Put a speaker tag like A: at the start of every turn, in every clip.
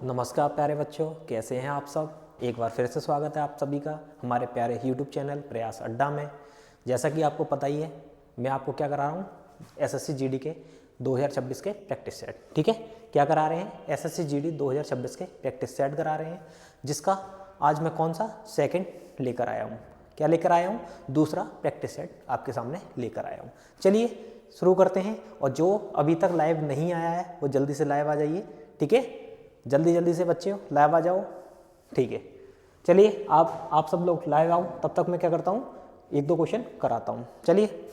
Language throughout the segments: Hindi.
A: नमस्कार प्यारे बच्चों, कैसे हैं आप सब। एक बार फिर से स्वागत है आप सभी का हमारे प्यारे YouTube चैनल प्रयास अड्डा में। जैसा कि आपको पता ही है, मैं आपको क्या करा रहा हूँ, SSC GD के 2026 के प्रैक्टिस सेट। ठीक है, क्या करा रहे हैं, SSC GD 2026 के प्रैक्टिस सेट करा रहे हैं, जिसका आज मैं कौन सा सेकंड लेकर आया हूँ। क्या लेकर आया हूँ? दूसरा प्रैक्टिस सेट आपके सामने लेकर आया हूँ। चलिए शुरू करते हैं, और जो अभी तक लाइव नहीं आया है वो जल्दी से लाइव आ जाइए। ठीक है, जल्दी से बच्चे हो लाइव आ जाओ। ठीक है, चलिए आप सब लोग लाइव आओ, तब तक मैं क्या करता हूँ, एक दो क्वेश्चन कराता हूँ। चलिए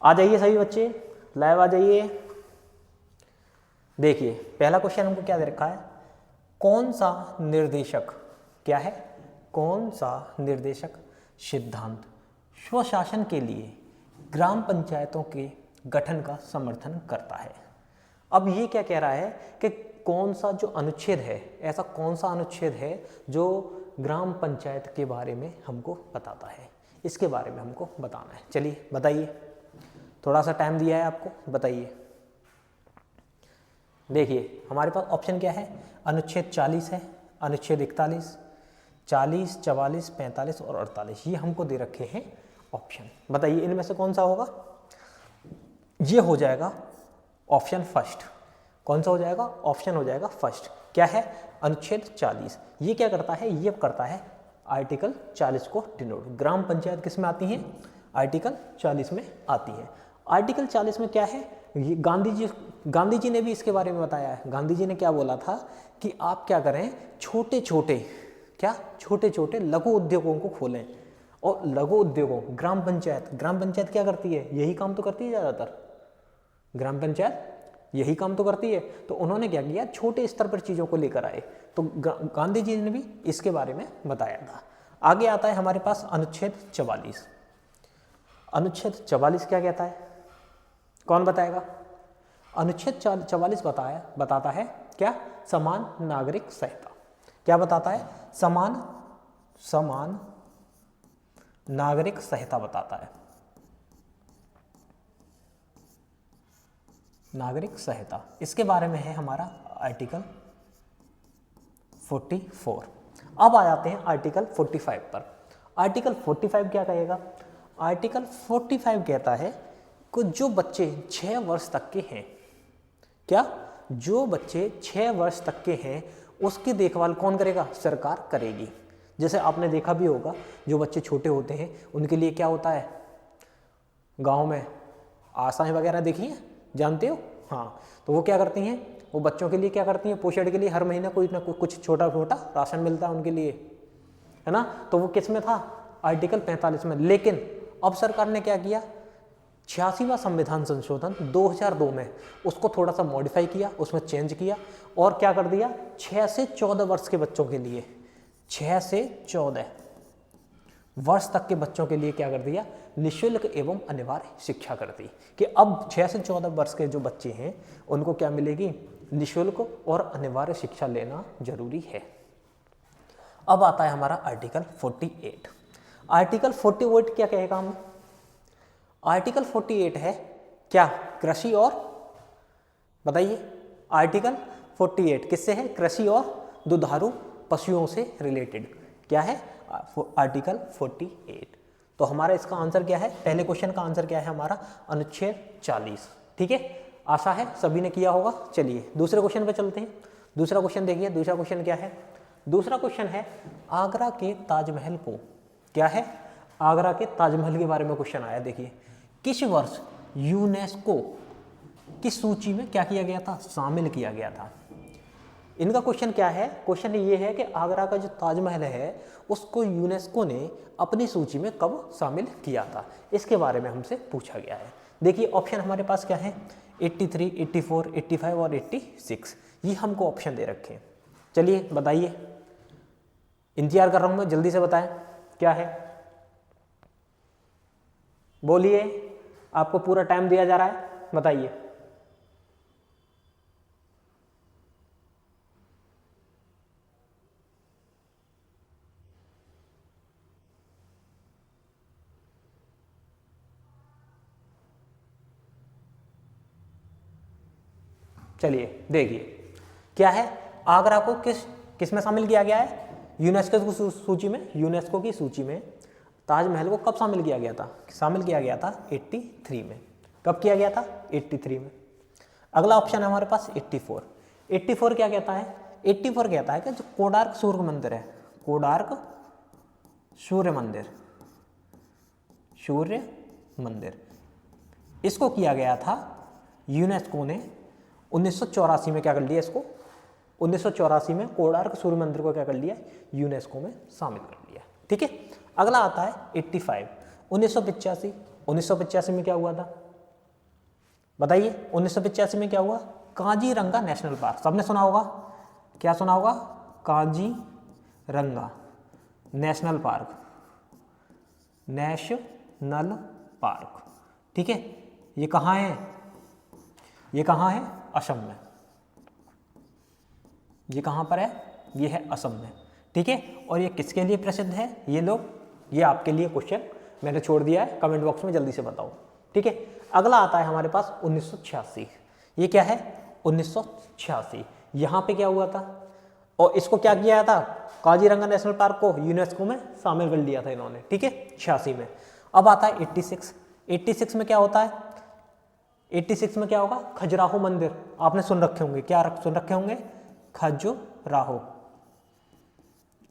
A: आ जाइए सभी बच्चे, लाइव आ जाइए। देखिए पहला क्वेश्चन हमको क्या दे रखा है, कौन सा निर्देशक, क्या है, कौन सा निर्देशक सिद्धांत स्वशासन के लिए ग्राम पंचायतों के गठन का समर्थन करता है। अब ये क्या कह रहा है कि कौन सा जो अनुच्छेद है, ऐसा कौन सा अनुच्छेद है जो ग्राम पंचायत के बारे में हमको बताता है, इसके बारे में हमको बताना है। चलिए बताइए, थोड़ा सा टाइम दिया है आपको, बताइए। देखिए हमारे पास ऑप्शन क्या है, अनुच्छेद 40 है, अनुच्छेद 41, 40, 44, 45 और 48, ये हमको दे रखे हैं ऑप्शन। बताइए इनमें से कौन सा होगा। ये हो जाएगा ऑप्शन फर्स्ट। कौन सा हो जाएगा? ऑप्शन हो जाएगा फर्स्ट। क्या है? अनुच्छेद 40। ये क्या करता है, ये करता है आर्टिकल 40 को डिनोट। ग्राम पंचायत किस में आती है? आर्टिकल 40 में आती है। आर्टिकल 40 में क्या है, ये गांधी जी ने भी इसके बारे में बताया है। गांधी जी ने क्या बोला था कि आप क्या करें, छोटे छोटे लघु उद्योगों को खोलें। और लघु उद्योगों, ग्राम पंचायत क्या करती है, यही काम तो करती है ज़्यादातर। ग्राम पंचायत यही काम तो करती है। तो उन्होंने क्या किया, छोटे स्तर पर चीज़ों को लेकर आए। तो गांधी जी ने भी इसके बारे में बताया था। आगे आता है हमारे पास अनुच्छेद 44। अनुच्छेद 44 क्या कहता है, कौन बताएगा? अनुच्छेद 44 बताता है क्या, समान नागरिक संहिता। क्या बताता है? समान नागरिक संहिता बताता है। नागरिक संहिता, इसके बारे में है हमारा आर्टिकल 44। अब आ जाते हैं आर्टिकल 45 पर। आर्टिकल 45 क्या कहेगा? आर्टिकल 45 कहता है कि जो बच्चे 6 वर्ष तक के हैं, क्या, जो बच्चे 6 वर्ष तक के हैं उसकी देखभाल कौन करेगा? सरकार करेगी। जैसे आपने देखा भी होगा, जो बच्चे छोटे होते हैं उनके लिए क्या होता है, गांव में आशाएं वगैरह देखी हैं, जानते हो? हाँ, तो वो क्या करती हैं, वो बच्चों के लिए क्या करती हैं, पोषण के लिए हर महीने कोई ना कुछ छोटा छोटा राशन मिलता है उनके लिए, है ना। तो वो किस में था? आर्टिकल 45 में। लेकिन अब सरकार ने क्या किया, 86वां संविधान संशोधन 2002 में उसको थोड़ा सा मॉडिफाई किया, उसमें चेंज किया और क्या कर दिया, 6 से 14 वर्ष के बच्चों के लिए, 6 से 14 वर्ष तक के बच्चों के लिए क्या कर दिया, निःशुल्क एवं अनिवार्य शिक्षा कर दी। कि अब 6 से 14 वर्ष के जो बच्चे हैं उनको क्या मिलेगी, निःशुल्क और अनिवार्य शिक्षा लेना जरूरी है। अब आता है हमारा आर्टिकल 48। आर्टिकल 48 क्या कहेगा हमें? आर्टिकल 48 है क्या, कृषि और, बताइए, आर्टिकल 48 किससे है? कृषि और दुधारू पशुओं से रिलेटेड। क्या है? आर्टिकल 48। तो हमारा इसका आंसर क्या है, पहले क्वेश्चन का आंसर क्या है हमारा, अनुच्छेद 40। ठीक है, आशा है सभी ने किया होगा। चलिए दूसरे क्वेश्चन पे चलते हैं। दूसरा क्वेश्चन देखिए, दूसरा क्वेश्चन क्या है? दूसरा क्वेश्चन है, आगरा के ताजमहल को, क्या है, आगरा के ताजमहल के बारे में क्वेश्चन आया। देखिए किस वर्ष यूनेस्को की सूची में क्या किया गया था, शामिल किया गया था। इनका क्वेश्चन क्या है, क्वेश्चन ये है कि आगरा का जो ताजमहल है उसको यूनेस्को ने अपनी सूची में कब शामिल किया था, इसके बारे में हमसे पूछा गया है। देखिए ऑप्शन हमारे पास क्या है, 83, 84, 85 और 86, ये हमको ऑप्शन दे रखे हैं। चलिए बताइए, इंतजार कर रहा हूं मैं, जल्दी से बताएं क्या है, बोलिए, आपको पूरा टाइम दिया जा रहा है, बताइए। चलिए देखिए क्या है, आगरा को किस में शामिल किया गया है? यूनेस्को की सूची में। यूनेस्को की सूची में ताजमहल को कब शामिल किया गया था? शामिल किया गया था 83 में। कब किया गया था? 83 में। अगला ऑप्शन है हमारे पास 84। 84 क्या कहता है? 84 कहता है कि जो कोणार्क सूर्य मंदिर है, कोणार्क सूर्य मंदिर, इसको किया गया था यूनेस्को ने 1984 में। क्या कर लिया इसको? 1984 में कोणार्क सूर्य मंदिर को क्या कर लिया? यूनेस्को में शामिल कर लिया। ठीक है। अगला आता है 85। 1985। 1985 में क्या हुआ था बताइए? 1985 में क्या हुआ? Kaziranga national park. सबने सुना होगा, क्या सुना होगा? Kaziranga national park. ठीक है। ये कहाँ है? ये कहाँ है? असम में। ये कहाँ पर है? ये है असम में। ठीक है। और ये किसके लिए प्रसिद्ध है? ये आपके लिए क्वेश्चन मैंने छोड़ दिया है, कमेंट बॉक्स में जल्दी से बताओ। ठीक है। अगला आता है हमारे पास 1986। ये क्या है? 1986। यहाँ पे क्या हुआ था और इसको क्या किया था? काजीरंगा नेशनल पार्क को यूनेस्को में शामिल कर लिया था इन्होंने। ठीक है, 86 में। अब आता है 86। 86 में क्या होता है? 86 में क्या होगा? खजुराहो मंदिर। आपने सुन रखे होंगे, क्या सुन रखे होंगे?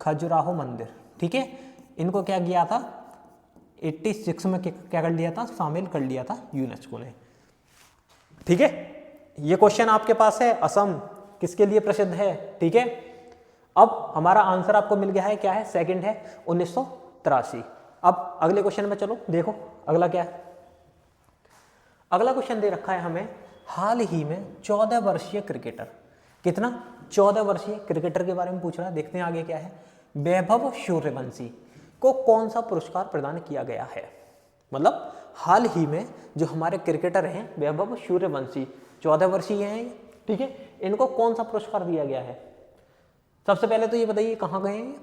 A: खजुराहो मंदिर। ठीक है। इनको क्या किया था? 86 में क्या कर लिया था? शामिल कर लिया था यूनेस्को ने। ठीक है। ये क्वेश्चन आपके पास है, असम किसके लिए प्रसिद्ध है? ठीक है। अब हमारा आंसर आपको मिल गया है, क्या है? सेकंड है 1983। अब अगले क्वेश्चन में चलो देखो अगला क्या है। अगला क्वेश्चन दे रखा है हमें, हाल ही में 14 वर्षीय क्रिकेटर, कितना? 14 वर्षीय क्रिकेटर के बारे में पूछ रहा है। देखते हैं आगे क्या है। वैभव सूर्यवंशी को कौन सा पुरस्कार प्रदान किया गया है? मतलब हाल ही में जो हमारे क्रिकेटर हैं वैभव सूर्यवंशी, 14 वर्षीय हैं। ठीक है। इनको कौन सा पुरस्कार दिया गया है? सबसे पहले तो ये बताइए कहाँ गए हैं?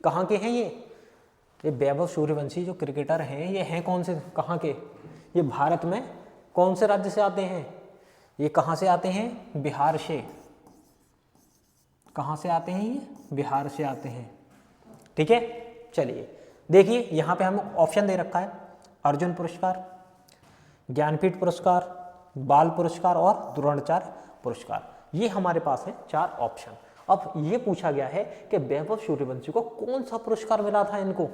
A: कहाँ के हैं ये वैभव सूर्यवंशी जो क्रिकेटर हैं, ये हैं कौन से, कहाँ के? ये भारत में कौन से राज्य से आते हैं? ये कहाँ से आते हैं? बिहार से। कहाँ से आते हैं ये? बिहार से आते हैं। ठीक है। चलिए देखिए, यहाँ पे हमें ऑप्शन दे रखा है, अर्जुन पुरस्कार, ज्ञानपीठ पुरस्कार, बाल पुरस्कार और द्रोणाचार्य पुरस्कार। ये हमारे पास है 4 ऑप्शन। अब ये पूछा गया है कि वैभव सूर्यवंशी को कौन सा पुरस्कार मिला था इनको?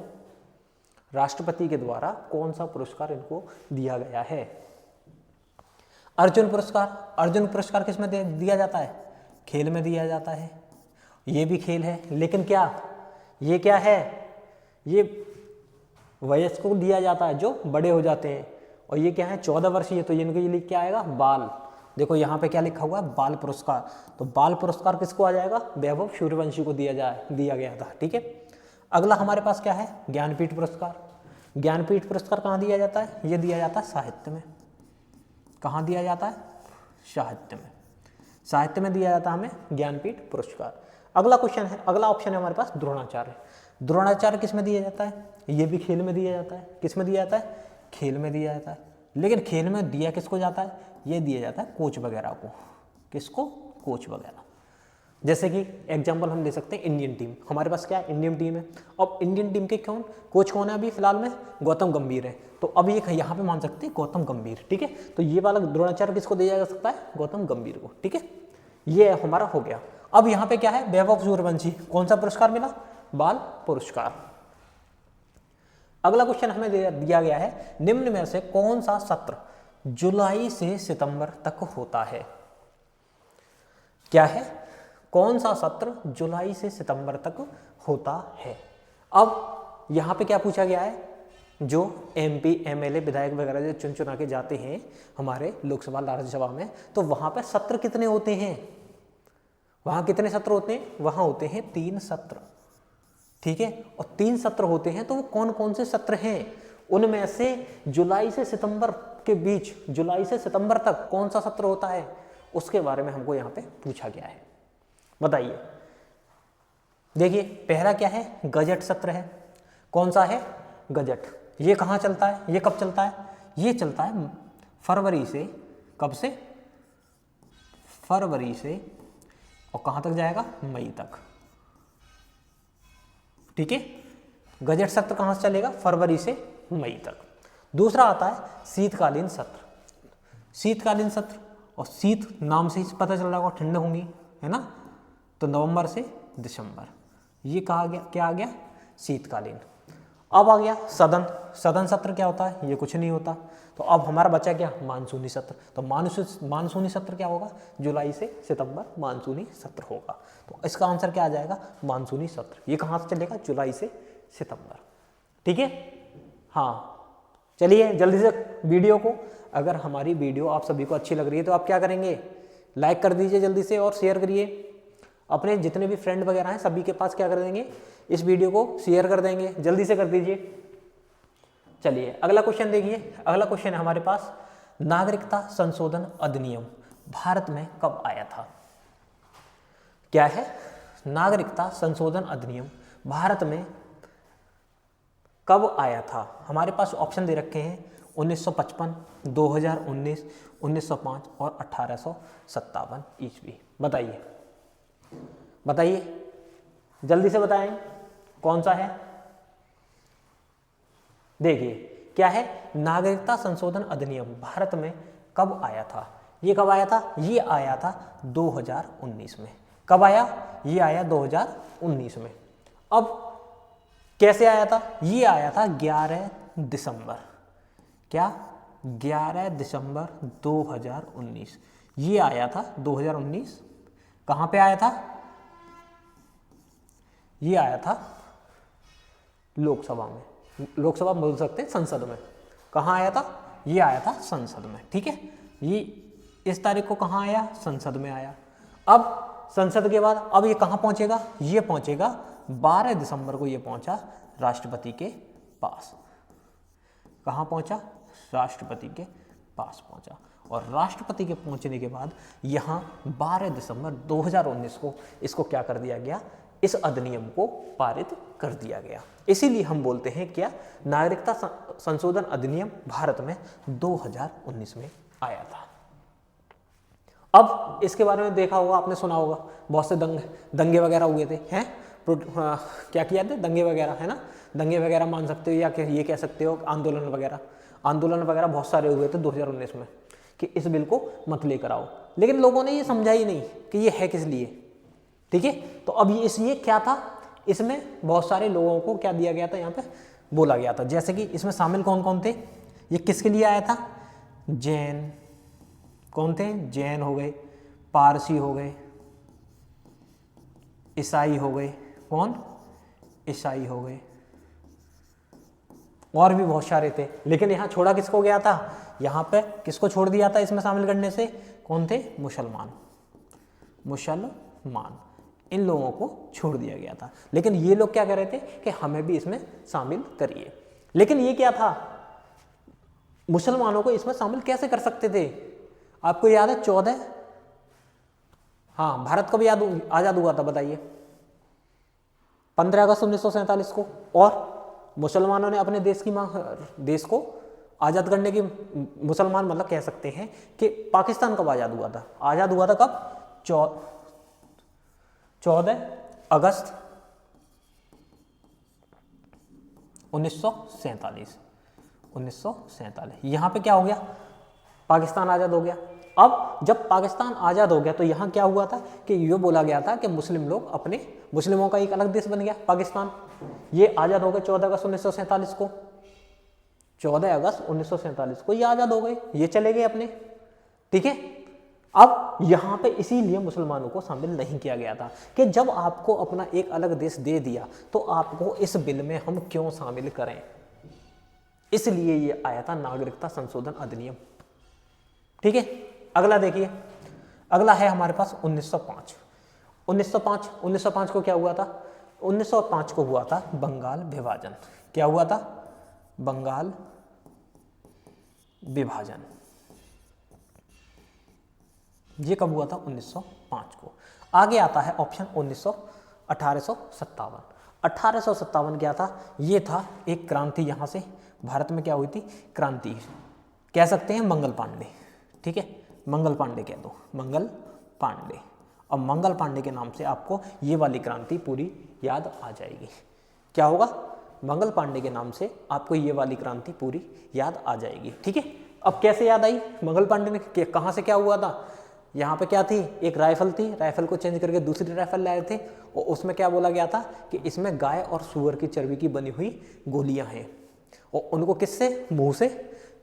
A: राष्ट्रपति के द्वारा कौन सा पुरस्कार इनको दिया गया है? अर्जुन पुरस्कार। अर्जुन पुरस्कार किस में दिया जाता है? खेल में दिया जाता है। ये भी खेल है, लेकिन क्या ये क्या है? ये वयस्क को दिया जाता है जो बड़े हो जाते हैं। और ये क्या है? 14 वर्षीय, तो इनके लिए क्या आएगा? बाल। देखो यहाँ पे क्या लिखा हुआ है? बाल पुरस्कार। तो बाल पुरस्कार किसको आ जाएगा? वैभव सूर्यवंशी को दिया गया था। ठीक है। अगला हमारे पास क्या है? ज्ञानपीठ पुरस्कार। ज्ञानपीठ पुरस्कार कहाँ दिया जाता है? ये दिया जाता है साहित्य में। कहाँ दिया जाता है? साहित्य में। साहित्य में दिया जाता है हमें ज्ञानपीठ पुरस्कार। अगला क्वेश्चन है, अगला ऑप्शन है हमारे पास द्रोणाचार्य। द्रोणाचार्य किस में दिया जाता है? ये भी खेल में दिया जाता है। किस में दिया जाता है? खेल में दिया जाता है। लेकिन खेल में दिया किसको जाता है? ये दिया जाता है कोच वगैरह को। किसको? कोच वगैरह। जैसे कि एग्जाम्पल हम ले सकते हैं इंडियन टीम। हमारे पास क्या है? इंडियन टीम है। अब इंडियन टीम के कोच कौन है अभी फिलहाल में? गौतम गंभीर है। तो अब ये यहाँ पे मान सकते हैं गौतम गंभीर। ठीक है। तो ये वाला द्रोणाचार्य किसको दिया जा सकता है? गौतम गंभीर को। ठीक है। ये हमारा हो गया। अब यहाँ पे क्या है? वैभव सूर्यवंशी कौन सा पुरस्कार मिला? बाल पुरस्कार। अगला क्वेश्चन हमें दिया गया है, निम्न में से कौन सा सत्र जुलाई से सितंबर तक होता है? क्या है? कौन सा सत्र जुलाई से सितंबर तक होता है? अब यहाँ पे क्या पूछा गया है? जो MP MLA विधायक वगैरह जो चुना के जाते हैं हमारे लोकसभा राज्यसभा में, तो वहां पे सत्र कितने होते हैं? वहां कितने सत्र होते हैं? वहां होते हैं 3 सत्र। ठीक है। और 3 सत्र होते हैं, तो वो कौन कौन से सत्र हैं? उनमें से जुलाई से सितंबर के बीच, जुलाई से सितंबर तक कौन सा सत्र होता है, उसके बारे में हमको यहाँ पे पूछा गया है। बताइए। देखिए पहला क्या है? गजट सत्र है। कौन सा है? गजट। ये कहाँ चलता है? ये कब चलता है? ये चलता है फरवरी से, कब से? फरवरी से और कहां तक जाएगा, मई तक। ठीक है, गजट सत्र कहां से चलेगा, फरवरी से मई तक। दूसरा आता है शीतकालीन सत्र। शीतकालीन सत्र, और शीत नाम से ही पता चल रहा होगा ठंड होंगी, है ना, तो नवंबर से दिसंबर, ये कहा गया, क्या आ गया, शीतकालीन। अब आ गया सदन। सदन सत्र क्या होता है, ये कुछ नहीं होता। तो अब हमारा बचा क्या, मानसूनी सत्र। तो मानसूनी सत्र क्या होगा, जुलाई से सितंबर मानसूनी सत्र होगा। तो इसका आंसर क्या आ जाएगा, मानसूनी सत्र। ये कहाँ से चलेगा, जुलाई से सितंबर। ठीक है, हाँ, चलिए जल्दी से वीडियो को, अगर हमारी वीडियो आप सभी को अच्छी लग रही है तो आप क्या करेंगे, लाइक कर दीजिए जल्दी से, और शेयर करिए अपने जितने भी फ्रेंड वगैरह हैं सभी के पास, क्या कर देंगे, इस वीडियो को शेयर कर देंगे, जल्दी से कर दीजिए। चलिए अगला क्वेश्चन देखिए। अगला क्वेश्चन है हमारे पास, नागरिकता संशोधन अधिनियम भारत में कब आया था। क्या है, नागरिकता संशोधन अधिनियम भारत में कब आया था। हमारे पास ऑप्शन दे रखे हैं 1955, 2019, 1905 और 1857 ईस्वी। बताइए बताइए, जल्दी से बताएं कौन सा है। देखिए क्या है, नागरिकता संशोधन अधिनियम भारत में कब आया था। ये कब आया था, ये आया था 2019 में। कब आया, ये आया 2019 में। अब कैसे आया था, ये आया था 11 दिसंबर। क्या, 11 दिसंबर 2019 ये आया था 2019। कहाँ पे आया था, ये आया था लोकसभा में, लोकसभा बोल सकते हैं, संसद में। कहाँ आया था, ये आया था संसद में। ठीक है, ये इस तारीख को कहाँ आया, संसद में आया। अब संसद के बाद अब ये कहाँ पहुंचेगा, ये पहुंचेगा 12 दिसंबर को, ये पहुंचा राष्ट्रपति के पास। कहाँ पहुंचा, राष्ट्रपति के पास पहुंचा। और राष्ट्रपति के पहुंचने के बाद यहाँ 12 दिसंबर 2019 को इसको क्या कर दिया गया, इस अधिनियम को पारित कर दिया गया। इसीलिए हम बोलते हैं क्या, नागरिकता संशोधन अधिनियम भारत में 2019 में आया था। अब इसके बारे में देखा होगा आपने, सुना होगा, बहुत से दंगे वगैरह हुए थे, हैं, क्या किया थे, दंगे वगैरह, है ना, दंगे वगैरह मान सकते हो, या ये कह सकते हो आंदोलन वगैरह बहुत सारे हुए थे 2019 में कि इस बिल को मत लेकर आओ। लेकिन लोगों ने ये समझा ही नहीं कि ये है किस लिए। ठीक है, तो अब ये क्या था, इसमें बहुत सारे लोगों को क्या दिया गया था, यहाँ पे बोला गया था। जैसे कि इसमें शामिल कौन कौन थे, ये किसके लिए आया था, जैन, कौन थे, जैन हो गए, पारसी हो गए, ईसाई हो गए, कौन, ईसाई हो गए, और भी बहुत सारे थे। लेकिन यहाँ छोड़ा किसको गया था, यहाँ पे किसको छोड़ दिया था इसमें शामिल करने से, कौन थे, मुसलमान, इन लोगों को छोड़ दिया गया था। लेकिन ये लोग क्या कह रहे थे कि हमें भी इसमें शामिल करिए। लेकिन ये क्या था, मुसलमानों को इसमें शामिल कैसे कर सकते थे, आपको याद है 14, हाँ, भारत कब आजाद हुआ था बताइए, 15 अगस्त 1947 को। और मुसलमानों ने अपने देश को आजाद करने की, मुसलमान मतलब कह सकते हैं कि पाकिस्तान कब आजाद हुआ था, आजाद हुआ था कब, 14 अगस्त 1947। यहाँ पे क्या हो गया, पाकिस्तान आज़ाद हो गया। अब जब पाकिस्तान आज़ाद हो गया तो यहाँ क्या हुआ था कि ये बोला गया था कि मुस्लिमों का एक अलग देश बन गया पाकिस्तान। ये आज़ाद हो गए 14 अगस्त 1947 को, 14 अगस्त 1947 को ये आज़ाद हो गए, ये चले गए अपने। ठीक है, अब यहाँ पे इसीलिए मुसलमानों को शामिल नहीं किया गया था कि जब आपको अपना एक अलग देश दे दिया तो आपको इस बिल में हम क्यों शामिल करें, इसलिए ये आया था नागरिकता संशोधन अधिनियम। ठीक है, अगला देखिए, अगला है हमारे पास 1905। 1905 को क्या हुआ था, 1905 को हुआ था बंगाल विभाजन। क्या हुआ था, बंगाल विभाजन। ये कब हुआ था, 1905 को। आगे आता है ऑप्शन 1857। 1857 क्या था, ये था एक क्रांति, यहाँ से भारत में क्या हुई थी, क्रांति कह सकते हैं, मंगल पांडे। ठीक है, मंगल पांडे कह दो, मंगल पांडे। और मंगल पांडे के नाम से आपको ये वाली क्रांति पूरी याद आ जाएगी। क्या होगा? मंगल पांडे के नाम से आपको ये वाली क्रांति पूरी याद आ जाएगी। ठीक है, अब कैसे याद आई? मंगल पांडे ने कहाँ से क्या हुआ था? यहाँ पे क्या थी? एक राइफल थी, राइफल को चेंज करके दूसरी राइफल लाए थे और उसमें क्या बोला गया था कि इसमें गाय और सूअर की चर्बी की बनी हुई गोलियां हैं और उनको किससे? मुंह से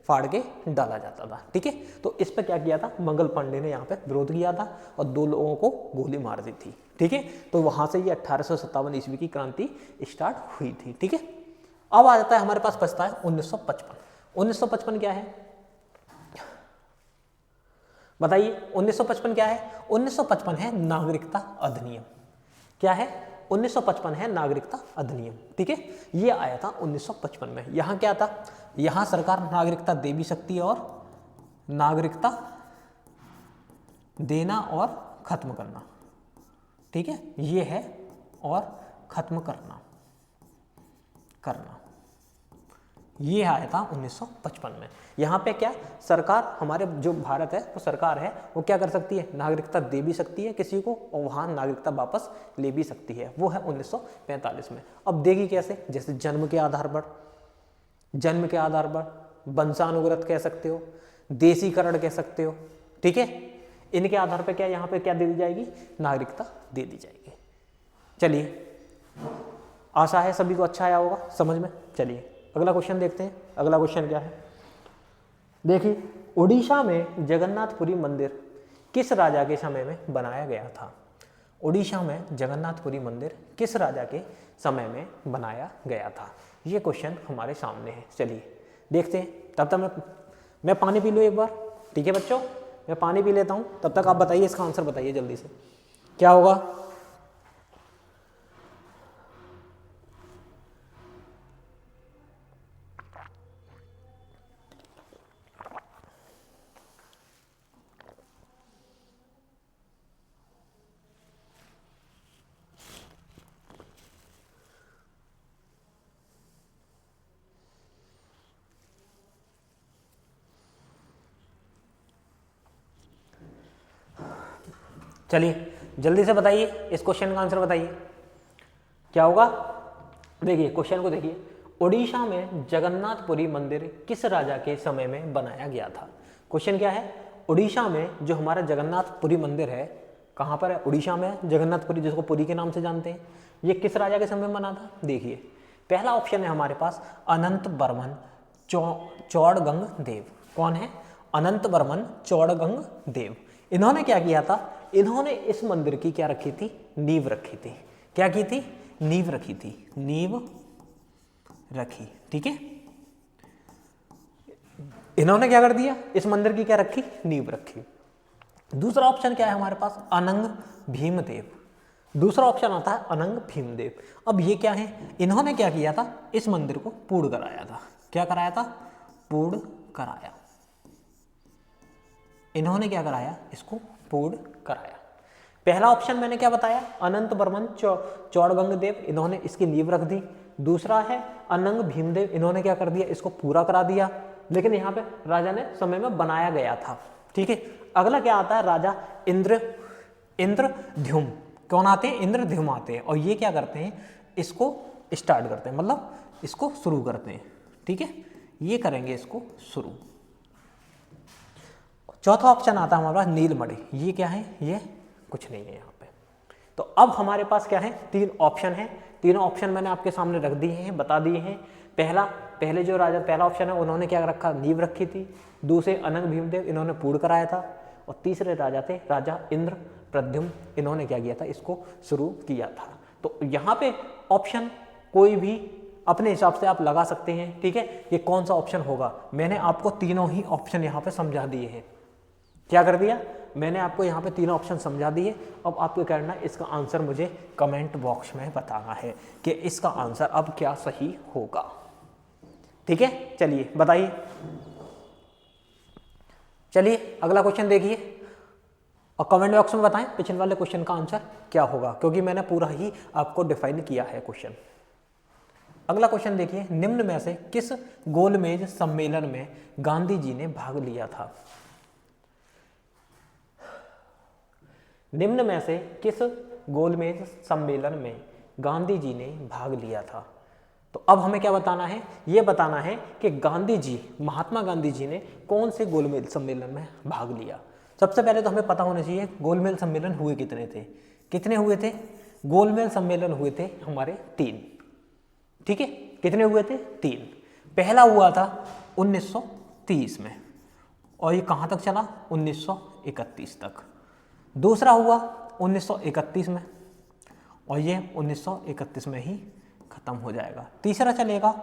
A: फाड़ के डाला जाता था। ठीक है, तो इस पर क्या किया था? मंगल पांडे ने यहाँ पे विरोध किया था और 2 लोगों को गोली मार दी थी। ठीक है, तो वहां से ये 1857 ईस्वी की क्रांति स्टार्ट हुई थी। ठीक है, अब आ जाता है हमारे पास बचता है 1955। 1955 क्या है बताइए? 1955 क्या है? 1955 है नागरिकता अधिनियम। क्या है? 1955 है नागरिकता अधिनियम। ठीक है, ये आया था 1955 में। यहाँ क्या था? यहाँ सरकार नागरिकता दे भी सकती है और नागरिकता देना और खत्म करना। ठीक है, ये है और खत्म करना ये आया था 1955 में। यहाँ पे क्या सरकार, हमारे जो भारत है वो सरकार है, वो क्या कर सकती है? नागरिकता दे भी सकती है किसी को और वहाँ नागरिकता वापस ले भी सकती है। वो है 1945 में। अब देगी कैसे? जैसे जन्म के आधार पर, वंशानुगत कह सकते हो, देशीकरण कह सकते हो। ठीक है, इनके आधार पर क्या यहाँ पे क्या दे दी जाएगी? नागरिकता दे दी जाएगी। चलिए, आशा है सभी को अच्छा आया होगा समझ में। चलिए अगला क्वेश्चन देखते हैं। अगला क्वेश्चन क्या है? देखिए, उड़ीसा में जगन्नाथपुरी मंदिर किस राजा के समय में बनाया गया था? उड़ीसा में जगन्नाथपुरी मंदिर किस राजा के समय में बनाया गया था? ये क्वेश्चन हमारे सामने है। चलिए देखते हैं। तब तक मैं पानी पी लूँ एक बार। ठीक है बच्चों, मैं पानी पी लेता हूँ, तब तक आप बताइए, इसका आंसर बताइए जल्दी से। क्या होगा? चलिए जल्दी से बताइए, इस क्वेश्चन का आंसर बताइए। क्या होगा? देखिए क्वेश्चन को देखिए, उड़ीसा में जगन्नाथपुरी मंदिर किस राजा के समय में बनाया गया था? क्वेश्चन क्या है? उड़ीसा में जो हमारा जगन्नाथपुरी मंदिर है, कहाँ पर है? उड़ीसा में जगन्नाथपुरी, जिसको पुरी के नाम से जानते हैं। ये किस राजा के समय में बना था? देखिए पहला ऑप्शन है हमारे पास अनंत वर्मन चौड़गंग देव। कौन है? अनंत वर्मन चौड़गंग देव। इन्होंने क्या किया था? इन्होंने इस मंदिर की क्या रखी थी? नींव रखी थी। क्या की थी? नींव रखी थी। नींव रखी। ठीक है, इन्होंने क्या कर दिया? इस मंदिर की क्या रखी? नींव रखी। दूसरा ऑप्शन क्या है हमारे पास? अनंग भीमदेव। दूसरा ऑप्शन आता है अनंग भीमदेव। अब ये क्या है? इन्होंने क्या किया था? इस मंदिर को पूर्ण कराया था। क्या कराया था? पूर्ण कराया। इन्होंने क्या कराया? इसको पूर्ण कराया। पहला ऑप्शन मैंने क्या बताया? अनंत वर्मन चौड़गंग देव, इन्होंने इसकी नींव रख दी। दूसरा है अनंग भीमदेव, इन्होंने क्या कर दिया? इसको पूरा करा दिया। लेकिन यहाँ पे राजा ने समय में बनाया गया था। ठीक है, अगला क्या आता है? राजा इंद्रद्युम्न। कौन आते हैं? इंद्रद्युम्न आते हैं और ये क्या करते हैं? इसको स्टार्ट करते हैं, मतलब इसको शुरू करते हैं। ठीक है, ये करेंगे इसको शुरू। चौथा ऑप्शन आता है हमारे पास नीलमणि। ये क्या है? ये कुछ नहीं है यहाँ पे। तो अब हमारे पास क्या है? 3 ऑप्शन है। तीनों ऑप्शन मैंने आपके सामने रख दिए हैं, बता दिए हैं। पहले जो राजा, पहला ऑप्शन है, उन्होंने क्या रखा? नींव रखी थी। दूसरे अनंग भीमदेव, इन्होंने पूर्ण कराया था। और तीसरे राजा थे राजा इंद्रप्रद्युम्न, इन्होंने क्या किया था? इसको शुरू किया था। तो यहाँ पे ऑप्शन कोई भी अपने हिसाब से आप लगा सकते हैं। ठीक है, ये कौन सा ऑप्शन होगा? मैंने आपको तीनों ही ऑप्शन यहाँ पे समझा दिए हैं। क्या कर दिया? मैंने आपको यहाँ पे तीनों ऑप्शन समझा दिए। अब आपको करना है, इसका आंसर मुझे कमेंट बॉक्स में बताना है कि इसका आंसर अब क्या सही होगा। ठीक है, चलिए बताइए। चलिए अगला क्वेश्चन देखिए और कमेंट बॉक्स में बताएं पिछले वाले क्वेश्चन का आंसर क्या होगा, क्योंकि मैंने पूरा ही आपको डिफाइन किया है क्वेश्चन। अगला क्वेश्चन देखिए, निम्न में से किस गोलमेज सम्मेलन में गांधी जी ने भाग लिया था? निम्न में से किस गोलमेज सम्मेलन में गांधी जी ने भाग लिया था? तो अब हमें क्या बताना है? ये बताना है कि गांधी जी, महात्मा गांधी जी ने कौन से गोलमेज सम्मेलन में भाग लिया। सबसे पहले तो हमें पता होना चाहिए गोलमेज सम्मेलन हुए कितने थे। कितने हुए थे? गोलमेज सम्मेलन हुए थे हमारे 3। ठीक है, कितने हुए थे? 3। पहला हुआ था 1930 में और ये कहाँ तक चला? 1931 तक। दूसरा हुआ 1931 में और ये 1931 में ही खत्म हो जाएगा। तीसरा चलेगा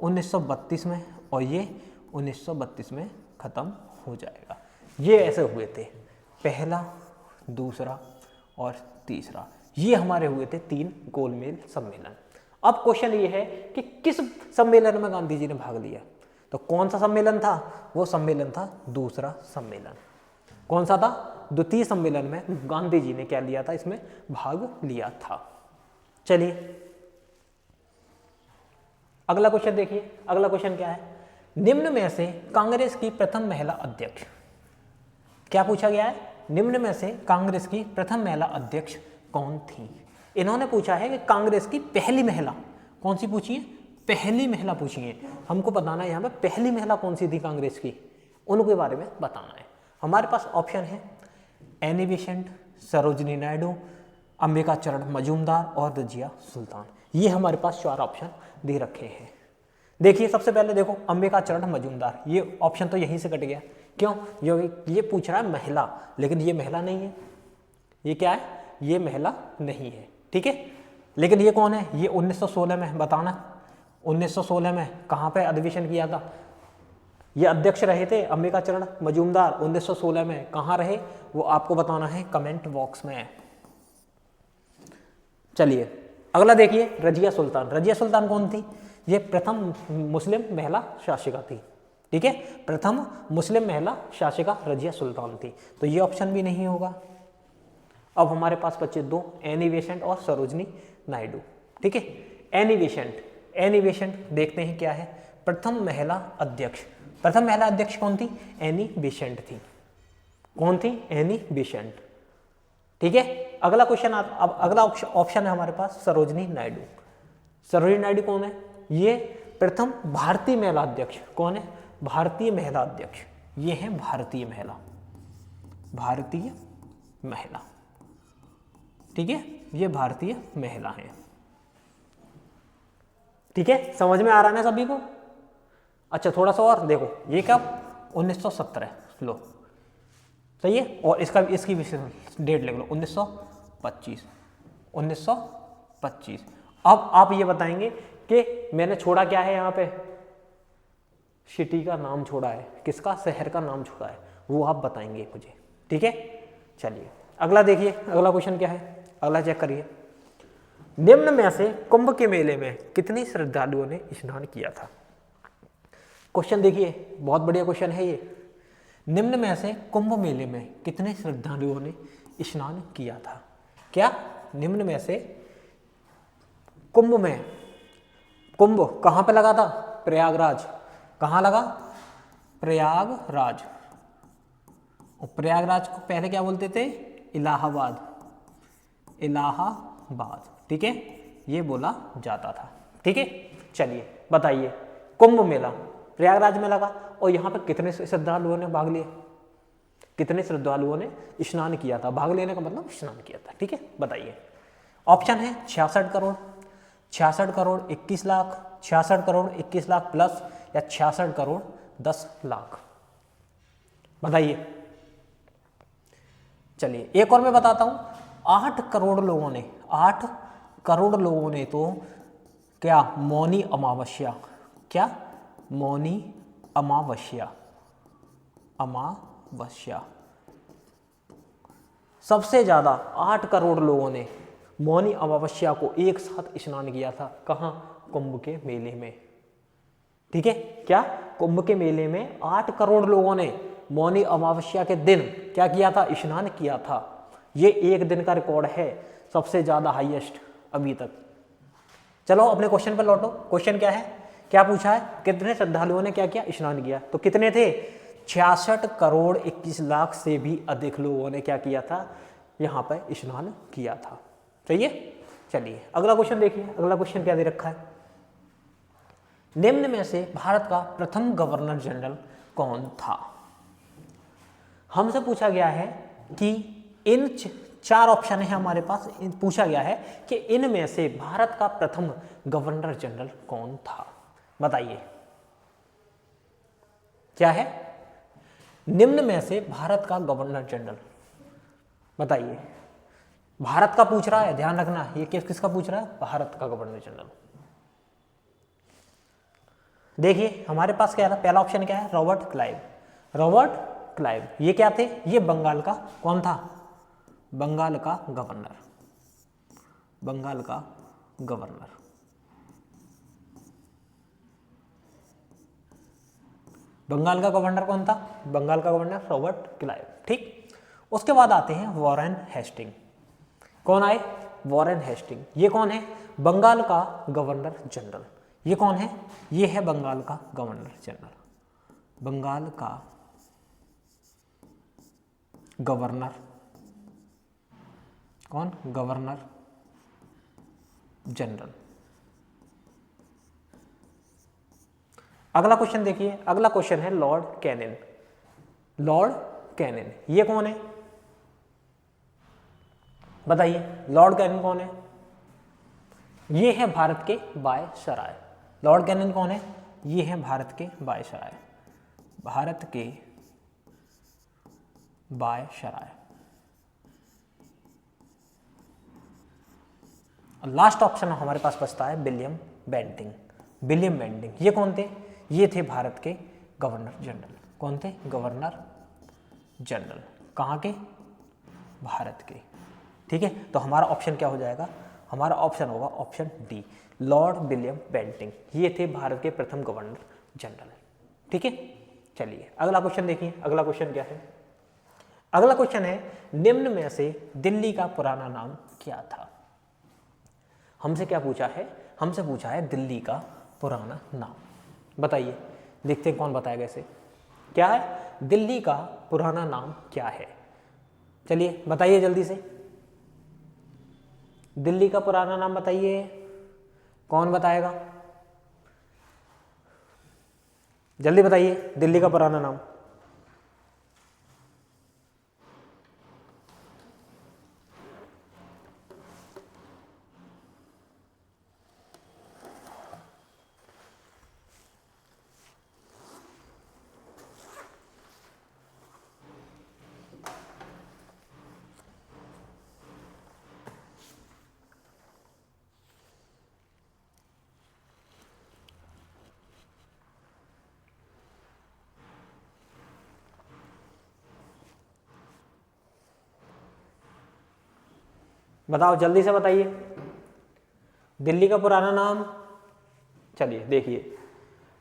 A: 1932 में और ये 1932 में खत्म हो जाएगा। ये ऐसे हुए थे, पहला, दूसरा और तीसरा, ये हमारे हुए थे 3 गोलमेज सम्मेलन। अब क्वेश्चन ये है कि किस सम्मेलन में गांधी जी ने भाग लिया? तो कौन सा सम्मेलन था? वो सम्मेलन था दूसरा सम्मेलन। कौन सा था? द्वितीय सम्मेलन में गांधी जी ने क्या लिया था? इसमें भाग लिया था। चलिए अगला क्वेश्चन देखिए। अगला क्वेश्चन क्या है? निम्न में से कांग्रेस की प्रथम महिला अध्यक्ष, क्या पूछा गया है? निम्न में से कांग्रेस की प्रथम महिला अध्यक्ष कौन थी? इन्होंने पूछा है कि कांग्रेस की पहली महिला कौन सी पूछी है? पहली महिला पूछी है। हमको बताना है यहाँ पे पहली महिला कौन सी थी कांग्रेस की, उनके बारे में बताना है। हमारे पास ऑप्शन है एनी बेसेंट, सरोजिनी नायडू, अंबिका चरण मजूमदार और रजिया सुल्तान। ये हमारे पास 4 ऑप्शन दे रखे हैं। देखिए सबसे पहले देखो अंबिका चरण मजूमदार, ये ऑप्शन तो यहीं से कट गया। क्यों? ये पूछ रहा है महिला, लेकिन ये महिला नहीं है। ये क्या है? ये महिला नहीं है। ठीक है, लेकिन ये कौन है? ये 1916 में बताना। 1916 में कहाँ पे अधिवेशन किया था? ये अध्यक्ष रहे थे अंबिका चरण मजूमदार। 1916 में कहाँ रहे वो आपको बताना है कमेंट बॉक्स में। चलिए अगला देखिए, रजिया सुल्तान। रजिया सुल्तान कौन थी? ये प्रथम मुस्लिम महिला शासिका थी। ठीक है, प्रथम मुस्लिम महिला शासिका रजिया सुल्तान थी। तो ये ऑप्शन भी नहीं होगा। अब हमारे पास बचे 2, एनी बेसेंट और सरोजिनी नायडू। ठीक है, एनी बेसेंट देखते हैं क्या है। प्रथम महिला अध्यक्ष, प्रथम महिला अध्यक्ष कौन थी? एनी बेसेंट थी। कौन थी? Annie Besant. ठीक है, अगला क्वेश्चन। अब अगला ऑप्शन है हमारे पास सरोजिनी नायडू। सरोजिनी नायडू कौन है? ये प्रथम भारतीय महिला अध्यक्ष। कौन है? भारतीय महिला अध्यक्ष। ये है भारतीय महिला, भारतीय महिला। ठीक है, ये भारतीय महिला है। ठीक है, समझ में आ रहा है ना सभी को? अच्छा थोड़ा सा और देखो, ये कब? 1917। लो सही है, और इसकी भी डेट लिख लो 1925। 1925। अब आप ये बताएंगे कि मैंने छोड़ा क्या है यहाँ पे? सिटी का नाम छोड़ा है। किसका? शहर का नाम छोड़ा है, वो आप बताएंगे मुझे। ठीक है, चलिए अगला देखिए। अगला क्वेश्चन क्या है? अगला चेक करिए। निम्न में से कुंभ के मेले में कितने श्रद्धालुओं ने स्नान किया था? क्वेश्चन देखिए, बहुत बढ़िया क्वेश्चन है ये। निम्न में से कुंभ मेले में कितने श्रद्धालुओं ने स्नान किया था? क्या? निम्न में से कुंभ में, कुंभ कहाँ पे लगा था? प्रयागराज। कहाँ लगा? प्रयागराज। और प्रयागराज को पहले क्या बोलते थे? इलाहाबाद। इलाहाबाद। ठीक है, ये बोला जाता था। ठीक है, चलिए बताइए, कुंभ मेला प्रयागराज में लगा और यहाँ पर कितने श्रद्धालुओं ने भाग लिया? कितने श्रद्धालुओं ने स्नान किया था? भाग लेने का मतलब स्नान किया था। ठीक है, बताइए। ऑप्शन है 66 करोड़, 66 करोड़ 21 लाख, 66 करोड़ 21 लाख प्लस, या 66 करोड़ 10 लाख। बताइए। चलिए एक और मैं बताता हूं। 8 करोड़ लोगों ने, 8 करोड़ लोगों ने तो क्या? मौनी अमावस्या, क्या? मौनी अमावस्या, अमावस्या सबसे ज्यादा 8 करोड़ लोगों ने मौनी अमावस्या को एक साथ स्नान किया था। कहाँ? कुंभ के मेले में। ठीक है, क्या? कुंभ के मेले में 8 करोड़ लोगों ने मौनी अमावस्या के दिन क्या किया था? स्नान किया था। ये एक दिन का रिकॉर्ड है, सबसे ज्यादा हाईएस्ट अभी तक। चलो अपने क्वेश्चन पर लौटो। क्वेश्चन क्या है? क्या पूछा है? कितने श्रद्धालुओं ने क्या किया? स्नान किया। तो कितने थे? 66 करोड़ 21 लाख से भी अधिक लोगों ने क्या किया था? यहाँ पर स्नान किया था। सही है। चलिए अगला क्वेश्चन देखिए। अगला क्वेश्चन क्या दे रखा है, निम्न में से भारत का प्रथम गवर्नर जनरल कौन था। हमसे पूछा गया है कि इन चार ऑप्शन है हमारे पास, पूछा गया है कि इनमें से भारत का प्रथम गवर्नर जनरल कौन था। बताइए क्या है, निम्न में से भारत का गवर्नर जनरल, बताइए। भारत का पूछ रहा है, ध्यान रखना, ये किसका पूछ रहा है, भारत का गवर्नर जनरल। देखिए हमारे पास क्या है, पहला ऑप्शन क्या है, रॉबर्ट क्लाइव। रॉबर्ट क्लाइव ये क्या थे, ये बंगाल का कौन था, बंगाल का गवर्नर, बंगाल का गवर्नर। बंगाल का गवर्नर कौन था, बंगाल का गवर्नर रॉबर्ट क्लाइव। ठीक, उसके बाद आते हैं वॉरेन हेस्टिंग। कौन आए, वॉरेन हेस्टिंग। ये कौन है, बंगाल का गवर्नर जनरल। ये कौन है, ये है बंगाल का गवर्नर जनरल, बंगाल का गवर्नर, कौन, गवर्नर जनरल। अगला क्वेश्चन देखिए, अगला क्वेश्चन है लॉर्ड कैनिन। लॉर्ड कैनिन ये कौन है, बताइए, लॉर्ड कैनिन कौन है, ये है भारत के वायसराय। लॉर्ड कैनिन कौन है, ये है भारत के वायसराय, भारत के वायसराय। लास्ट ऑप्शन हमारे पास बचता है विलियम बेंटिंग। विलियम बेंटिंग ये कौन थे, ये थे भारत के गवर्नर जनरल। कौन थे, गवर्नर जनरल, कहाँ के, भारत के। ठीक है, तो हमारा ऑप्शन क्या हो जाएगा, हमारा ऑप्शन होगा option D, Lord William Bentinck. ये थे भारत के प्रथम गवर्नर जनरल। ठीक है, चलिए अगला क्वेश्चन देखिए। अगला क्वेश्चन क्या है, अगला क्वेश्चन है निम्न में से दिल्ली का पुराना नाम क्या था। हमसे क्या पूछा है, हमसे पूछा है दिल्ली का पुराना नाम। बताइए, देखते हैं कौन बताएगा इसे। क्या है, दिल्ली का पुराना नाम क्या है, चलिए बताइए जल्दी से। दिल्ली का पुराना नाम बताइए, कौन बताएगा, जल्दी बताइए दिल्ली का पुराना नाम। बताओ जल्दी से बताइए, दिल्ली का पुराना नाम। चलिए देखिए,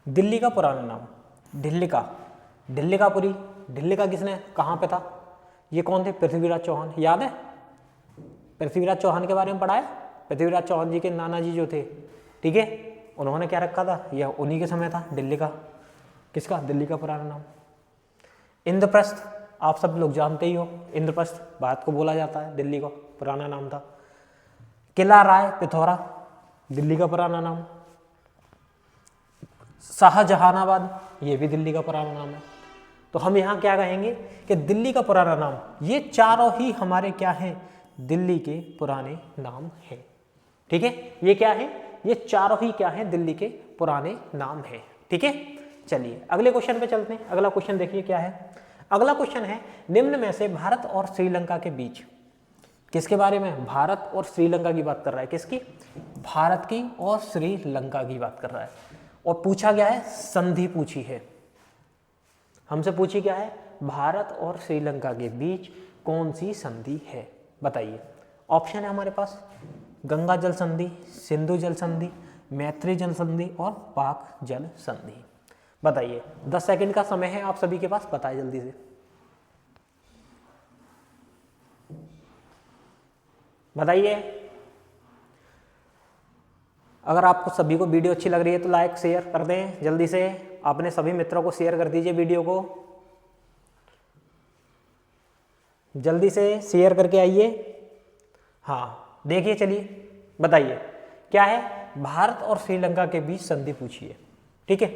A: दिल्ली का पुराना नाम, दिल्ली का, दिल्ली का पुरी, दिल्ली का किसने, कहाँ पे था, ये कौन थे, पृथ्वीराज चौहान। याद है पृथ्वीराज चौहान के बारे में पढ़ा है, पृथ्वीराज चौहान जी के नाना जी जो थे, ठीक है, उन्होंने क्या रखा था, यह उन्हीं के समय था दिल्ली का, किसका, दिल्ली का पुराना नाम। इंद्रप्रस्थ आप सब लोग जानते ही हो, इंद्रप्रस्थ भारत को बोला जाता है, दिल्ली का पुराना नाम था। किला राय पिथौरा दिल्ली का पुराना नाम। शाहजहानाबाद ये भी दिल्ली का पुराना नाम है। तो हम यहाँ क्या कहेंगे कि दिल्ली का पुराना नाम, ये चारों ही हमारे क्या हैं, दिल्ली के पुराने नाम हैं। ठीक है, ये क्या है, ये चारों ही क्या है, दिल्ली के पुराने नाम हैं। ठीक है, चलिए अगले क्वेश्चन पे चलते हैं। अगला क्वेश्चन देखिए क्या है, अगला क्वेश्चन है निम्न में से भारत और श्रीलंका के बीच, किसके बारे में, भारत और श्रीलंका की बात कर रहा है, किसकी, भारत की और श्रीलंका की बात कर रहा है। और पूछा गया है, संधि पूछी है, हमसे पूछी क्या है, भारत और श्रीलंका के बीच कौन सी संधि है। बताइए, ऑप्शन है हमारे पास, गंगा जल संधि, सिंधु जल संधि, मैत्री जल संधि और पाक जल संधि। बताइए, 10 सेकंड का समय है आप सभी के पास, बताइए जल्दी से। बताइए, अगर आपको सभी को वीडियो अच्छी लग रही है तो लाइक शेयर कर दें जल्दी से, अपने सभी मित्रों को शेयर कर दीजिए वीडियो को। जल्दी से शेयर करके आइए। हाँ देखिए, चलिए बताइए क्या है, भारत और श्रीलंका के बीच संधि पूछिए। ठीक है,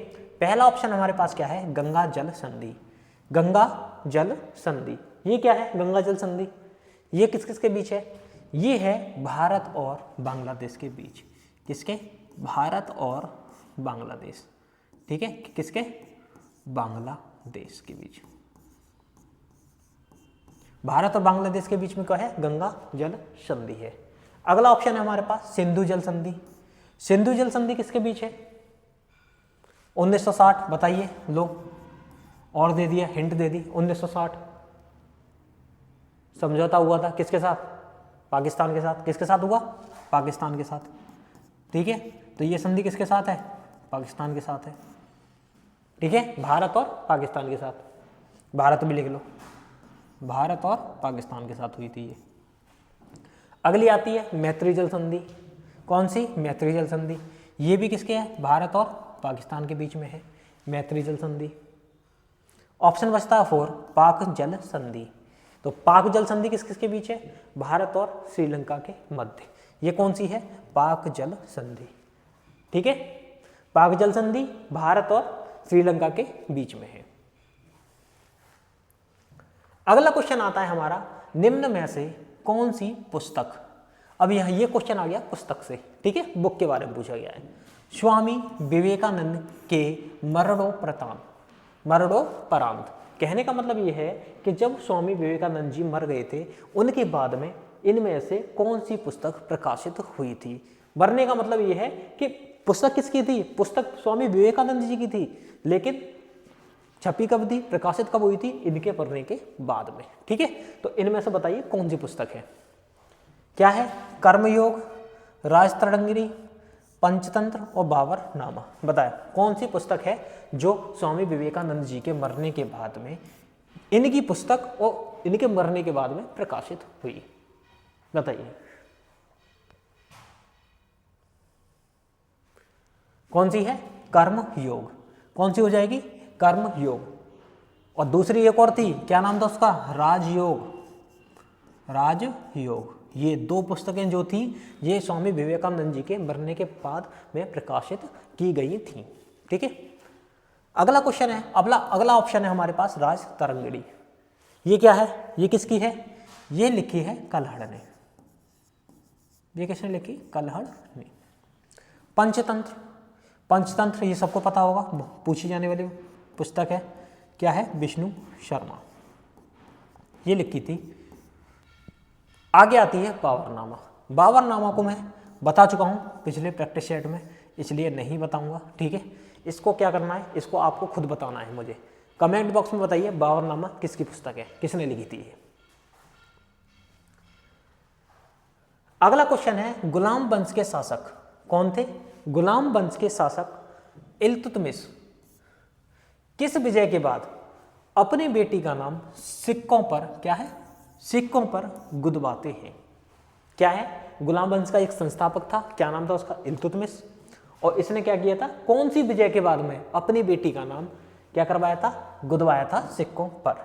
A: पहला ऑप्शन हमारे पास क्या है, गंगा जल संधि। गंगा जल संधि, ये क्या है गंगा जल संधि, ये किस किस के बीच है, ये है भारत और बांग्लादेश के बीच। किसके, भारत और बांग्लादेश। ठीक है, किसके, बांग्लादेश के बीच। भारत और बांग्लादेश के बीच में क्या है, गंगा जल संधि है। अगला ऑप्शन है हमारे पास सिंधु जल संधि। सिंधु जल संधि किसके बीच है, 1960, बताइए लो, और दे दिया, हिंट दे दी, 1960 समझौता हुआ था किसके साथ, पाकिस्तान के साथ। किसके साथ हुआ, पाकिस्तान के साथ। ठीक है, तो ये संधि किसके साथ है, पाकिस्तान के साथ है। ठीक है, भारत और पाकिस्तान के साथ, भारत भी लिख लो, भारत और पाकिस्तान के साथ हुई थी ये। अगली आती है मैत्री जल संधि। कौन सी, मैत्री जल संधि, ये भी किसके है, भारत और पाकिस्तान के बीच में है, मैत्री जल संधि। ऑप्शन बचता है 4, पाक जल संधि। तो पाक जल संधि किस किस के बीच है, भारत और श्रीलंका के मध्य। ये कौन सी है, पाक जल संधि। ठीक है, पाक जल संधि भारत और श्रीलंका के बीच में है। अगला क्वेश्चन आता है हमारा, निम्न में से कौन सी पुस्तक, अब यहाँ ये क्वेश्चन आ गया पुस्तक से। ठीक है, बुक के बारे में पूछा गया है। स्वामी विवेकानंद के मरणोपरांत, कहने का मतलब ये है कि जब स्वामी विवेकानंद जी मर गए थे, उनके बाद में इनमें से कौन सी पुस्तक प्रकाशित हुई थी। मरने का मतलब ये है कि पुस्तक किसकी थी, पुस्तक स्वामी विवेकानंद जी की थी, लेकिन छपी कब थी, प्रकाशित कब हुई थी, इनके मरने के बाद में। ठीक है, तो इनमें से बताइए कौन सी पुस्तक है। क्या है, कर्मयोग, राजतरंगिणी, पंचतंत्र और बाबरनामा। बताए कौन सी पुस्तक है जो स्वामी विवेकानंद जी के मरने के बाद में, इनकी पुस्तक और इनके मरने के बाद में प्रकाशित हुई, बताइए कौन सी है, कर्म योग। कौन सी हो जाएगी, कर्म योग। और दूसरी एक और थी, क्या नाम था उसका, राजयोग। राजयोग, ये दो पुस्तकें जो थी ये स्वामी विवेकानंद जी के मरने के बाद में प्रकाशित की गई थी। ठीक है, अगला क्वेश्चन है, अगला ऑप्शन है हमारे पास राजतरंगिणी। ये क्या है, ये किसकी है, ये लिखी है कल्हड़ ने। ये किसने लिखी, कल्हड़ ने। पंचतंत्र, पंचतंत्र ये सबको पता होगा, पूछी जाने वाली पुस्तक है। क्या है, विष्णु शर्मा, ये लिखी थी। आगे आती है बाबरनामा। बाबरनामा को मैं बता चुका हूँ पिछले प्रैक्टिस सेट में, इसलिए नहीं बताऊंगा। ठीक है, इसको क्या करना है, इसको आपको खुद बताना है मुझे। कमेंट बॉक्स में बताइए बाबरनामा किसकी पुस्तक है, किसने लिखी थी ये। अगला क्वेश्चन है, गुलाम वंश के शासक कौन थे। गुलाम वंश के शासक इल्तुतमिश किस विजय के बाद अपनी बेटी का नाम सिक्कों पर, क्या है, सिक्कों पर गुदवाते हैं। क्या है, गुलाम वंश का एक संस्थापक था, क्या नाम था उसका, इल्तुतमिश। और इसने क्या किया था, कौन सी विजय के बाद में अपनी बेटी का नाम क्या करवाया था, गुदवाया था सिक्कों पर।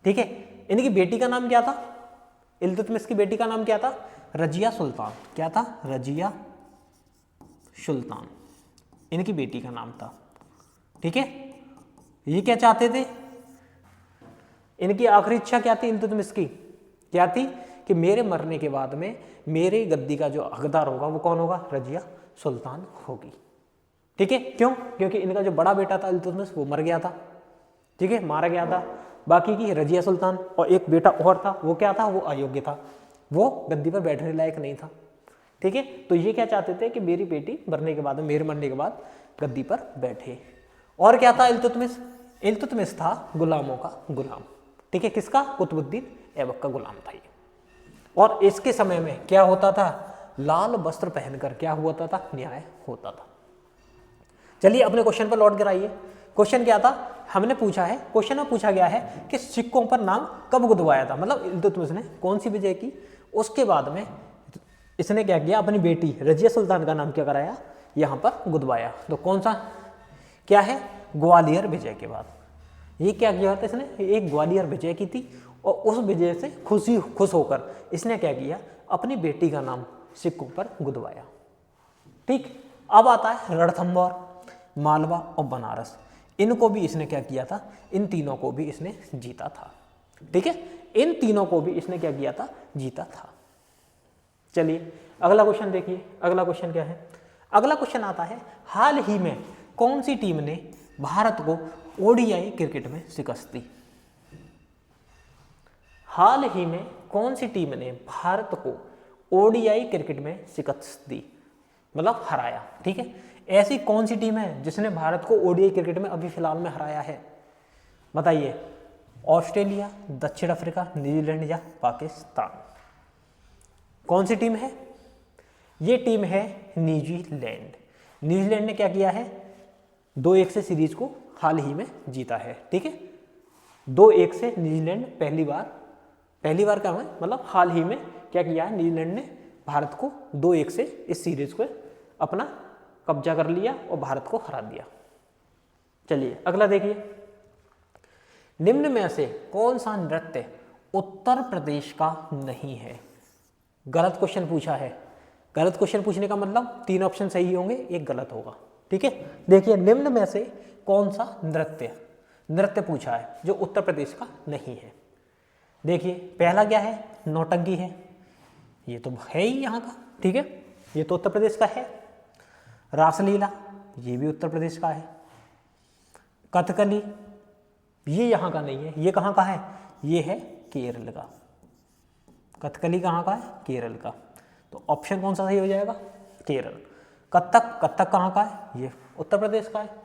A: ठीक है, इनकी बेटी का नाम क्या था, इल्तुतमिश की बेटी का नाम क्या था, रजिया सुल्तान। क्या था, रजिया सुल्तान इनकी बेटी का नाम था। ठीक है, ये क्या चाहते थे, इनकी आखिरी इच्छा क्या थी इल्तुतमिश की, क्या थी कि मेरे मरने के बाद में मेरे गद्दी का जो हकदार होगा वो कौन होगा, रजिया सुल्तान होगी। ठीक है, क्यों, क्योंकि इनका जो बड़ा बेटा था इल्तुतमिश वो मर गया था। ठीक है, मारा गया था। बाकी की रजिया सुल्तान और एक बेटा और था, वो क्या था, वो अयोग्य था, वो गद्दी पर बैठने लायक नहीं था। ठीक है, तो ये क्या चाहते थे कि मेरी बेटी मरने के बाद, मेरे मरने के बाद गद्दी पर बैठे। और क्या था इल्तुतमिश, इल्तुतमिश था गुलामों का गुलाम। ठीक है, किसका, कुतुबुद्दीन ऐबक का गुलाम था ये। और इसके समय में क्या होता था, लाल वस्त्र पहनकर क्या होता था, न्याय होता था। चलिए अपने क्वेश्चन पर लौट कर आइए। क्वेश्चन क्या था, हमने पूछा है, क्वेश्चन में पूछा गया है कि सिक्कों पर नाम कब गुदवाया था, मतलब इल्तुतमिश ने कौन सी विजय की, उसके बाद में इसने क्या किया, अपनी बेटी रजिया सुल्तान का नाम क्या कराया, यहाँ पर गुदवाया। तो कौन सा, क्या है, ग्वालियर विजय के बाद। ये क्या किया था इसने, एक ग्वालियर विजय की थी और उस वजह से खुश होकर इसने क्या किया, अपनी बेटी का नाम सिक्कों पर गुदवाया। ठीक, अब आता है रणथंभौर, मालवा और बनारस। इनको भी इसने क्या किया था, इन तीनों को भी इसने जीता था। ठीक है, इन तीनों को भी इसने क्या किया था, जीता था। चलिए अगला क्वेश्चन देखिए, अगला क्वेश्चन क्या है। अगला क्वेश्चन आता है, हाल ही में कौन सी टीम ने भारत को ओडीआई क्रिकेट में शिकस्त दी। हाल ही में कौन सी टीम ने भारत को ओडीआई क्रिकेट में शिकस्त दी, मतलब हराया। ठीक है, ऐसी कौन सी टीम है जिसने भारत को ओडीआई क्रिकेट में अभी फिलहाल में हराया है, बताइए। ऑस्ट्रेलिया, दक्षिण अफ्रीका, न्यूजीलैंड या पाकिस्तान। कौन सी टीम है, ये टीम है न्यूजीलैंड। न्यूजीलैंड ने क्या किया है, 2-1 से सीरीज को हाल ही में जीता है। ठीक है, 2-1 से न्यूजीलैंड पहली बार क्या है, मतलब हाल ही में क्या किया है, न्यूजीलैंड ने भारत को 2-1 से इस सीरीज को अपना कब्जा कर लिया और भारत को हरा दिया। चलिए अगला देखिए, निम्न में से कौन सा नृत्य उत्तर प्रदेश का नहीं है। गलत क्वेश्चन पूछा है। गलत क्वेश्चन पूछने का मतलब 3 ऑप्शन सही होंगे, एक गलत होगा। ठीक है, देखिए निम्न में से कौन सा नृत्य पूछा है जो उत्तर प्रदेश का नहीं है। देखिए पहला क्या है, नौटंकी है, ये तो है ही यहाँ का। ठीक है, ये तो उत्तर प्रदेश का है। रासलीला, ये भी उत्तर प्रदेश का है। कथकली, ये यहाँ का नहीं है, ये कहाँ का है, ये है केरल का। कथकली कहाँ का है, केरल का। तो ऑप्शन कौन सा सही हो जाएगा, केरल। कथक कहाँ का है, ये उत्तर प्रदेश का है।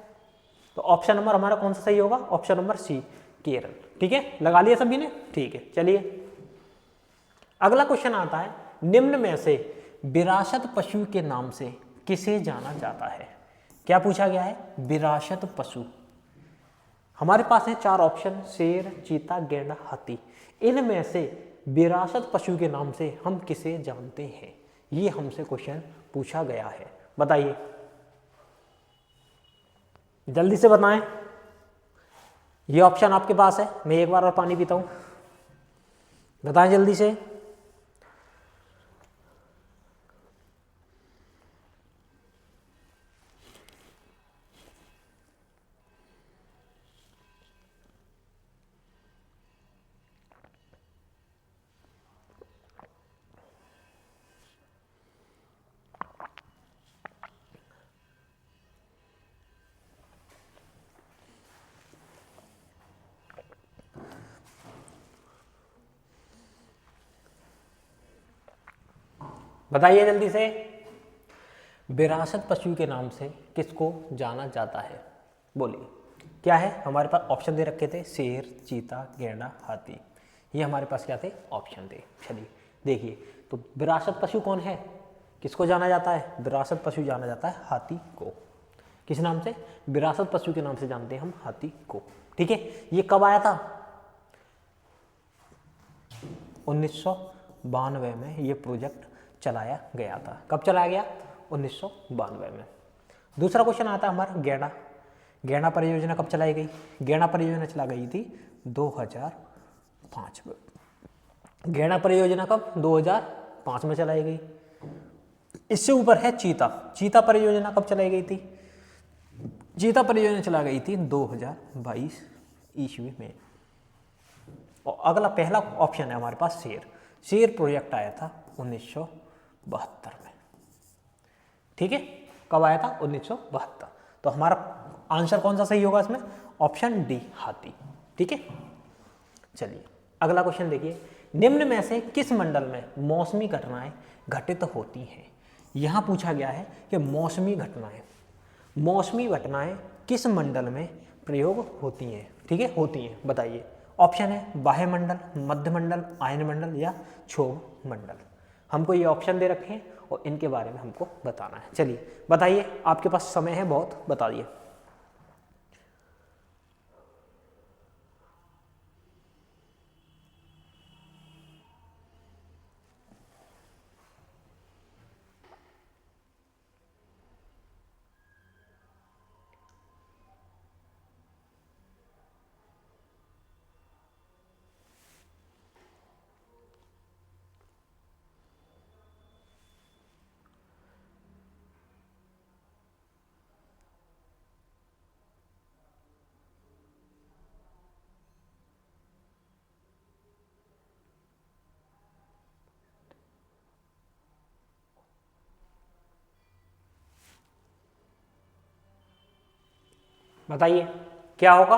A: तो ऑप्शन नंबर हमारा कौन सा सही होगा, ऑप्शन नंबर सी, केरल। ठीक है, लगा लिया सभी ने। ठीक है, चलिए अगला क्वेश्चन आता है, निम्न में से विरासत पशु के नाम से किसे जाना जाता है। क्या पूछा गया है, विरासत पशु। हमारे पास है 4 ऑप्शन, शेर, चीता, गैंडा, हाथी। इनमें से विरासत पशु के नाम से हम किसे जानते हैं, ये हमसे क्वेश्चन पूछा गया है। बताइए, जल्दी से बताएं। ये ऑप्शन आपके पास है, मैं एक बार और पानी पीता हूं, बताएं जल्दी से। बताइए जल्दी से, विरासत पशु के नाम से किसको जाना जाता है, बोलिए। क्या है, हमारे पास ऑप्शन दे रखे थे, शेर, चीता, गैंडा, हाथी। ये हमारे पास क्या थे, ऑप्शन थे। चलिए देखिए, तो विरासत पशु कौन है, किसको जाना जाता है, विरासत पशु जाना जाता है हाथी को। किस नाम से, विरासत पशु के नाम से जानते हैं हम हाथी को। ठीक है, ये कब आया था, 1992 में ये प्रोजेक्ट चलाया गया था। कब चलाया गया, 1992 में। दूसरा क्वेश्चन आता है हमारा, गैंडा परियोजना कब चलाई गई। गैंडा परियोजना चला गई थी 2005 में। गैंडा परियोजना कब, 2005 में चलाई गई। इससे ऊपर है चीता परियोजना कब चलाई गई थी। चीता परियोजना चला गई थी 2022 ईस्वी में। और अगला पहला ऑप्शन है हमारे पास, शेर प्रोजेक्ट आया था 1972 में। ठीक है, कब आया था, 1972। तो हमारा आंसर कौन सा सही होगा इसमें, ऑप्शन डी, हाथी। ठीक है, चलिए अगला क्वेश्चन देखिए, निम्न में से किस मंडल में मौसमी घटनाएं घटित होती हैं। यहां पूछा गया है कि मौसमी घटनाएं किस मंडल में प्रयोग होती हैं। ठीक है, होती हैं, बताइए। ऑप्शन है बाह्य मंडल, मध्य मंडल, आयन मंडल या क्षोभ मंडल। हमको ये ऑप्शन दे रखे हैं और इनके बारे में हमको बताना है। चलिए बताइए, आपके पास समय है बहुत, बताइए। बताइए क्या होगा?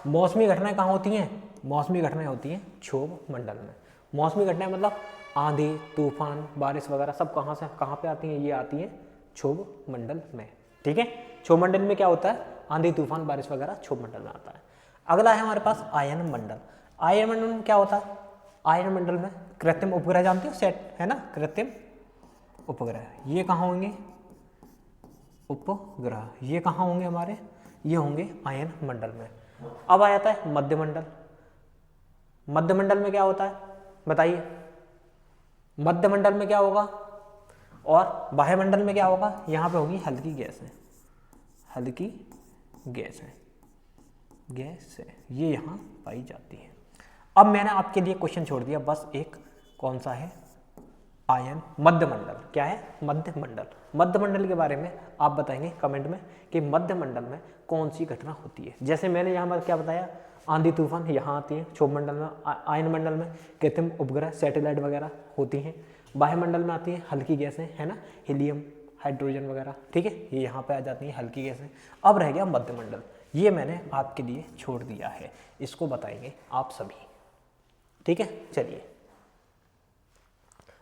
A: मौसमी घटनाएं कहाँ होती हैं? मौसमी घटनाएं होती हैं क्षोभ मंडल में। मौसमी घटनाएं मतलब आंधी, तूफान, बारिश वगैरह सब कहाँ पे आती हैं? ये आती हैं क्षोभ मंडल में। ठीक है, क्षोभ मंडल में क्या होता है? आंधी, तूफान, बारिश वगैरह क्षोभ मंडल में आता है। अगला है हमारे पास आयन मंडल। आयन मंडल में क्या होता है? आयन मंडल में कृत्रिम उपग्रह, जानते हो, सेट है ना, कृत्रिम उपग्रह। ये कहाँ होंगे? उपग्रह ये कहाँ होंगे हमारे? ये होंगे आयन मंडल में। अब आ जाता है मध्य मंडल। मध्य मंडल में क्या होता है बताइए? मध्य मंडल में क्या होगा और बाह्य मंडल में क्या होगा? यहाँ पे होगी हल्की गैसें, हल्की गैसें, गैसें ये यहाँ पाई जाती है। अब मैंने आपके लिए क्वेश्चन छोड़ दिया बस एक, कौन सा है? आयन मध्य मंडल। क्या है? मध्य मंडल। मध्य मंडल के बारे में आप बताएंगे कमेंट में कि मध्य मंडल में कौन सी घटना होती है। जैसे मैंने यहाँ पर क्या बताया, आंधी तूफान यहाँ आती है क्षोभ मंडल में। आयन मंडल में कृत्रिम उपग्रह, सैटेलाइट वगैरह होती हैं। बाह्य मंडल में आती है हल्की गैसें, है ना, हीलियम, हाइड्रोजन वगैरह। ठीक है, ये यहाँ पे आ जाती हैं हल्की गैसें। अब रह गया मध्य मंडल, ये मैंने आपके लिए छोड़ दिया है, इसको बताएंगे आप सभी। ठीक है, चलिए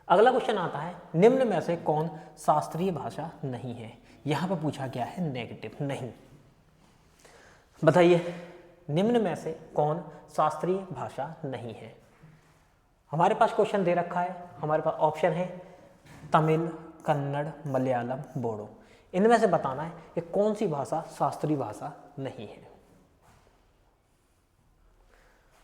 A: अगला क्वेश्चन आता है, निम्न में से कौन शास्त्रीय भाषा नहीं है? यहां पर पूछा गया है नेगेटिव, नहीं। बताइए निम्न में से कौन शास्त्रीय भाषा नहीं है? हमारे पास क्वेश्चन दे रखा है, हमारे पास ऑप्शन है तमिल, कन्नड़, मलयालम, बोडो। इनमें से बताना है कि कौन सी भाषा शास्त्रीय भाषा नहीं है।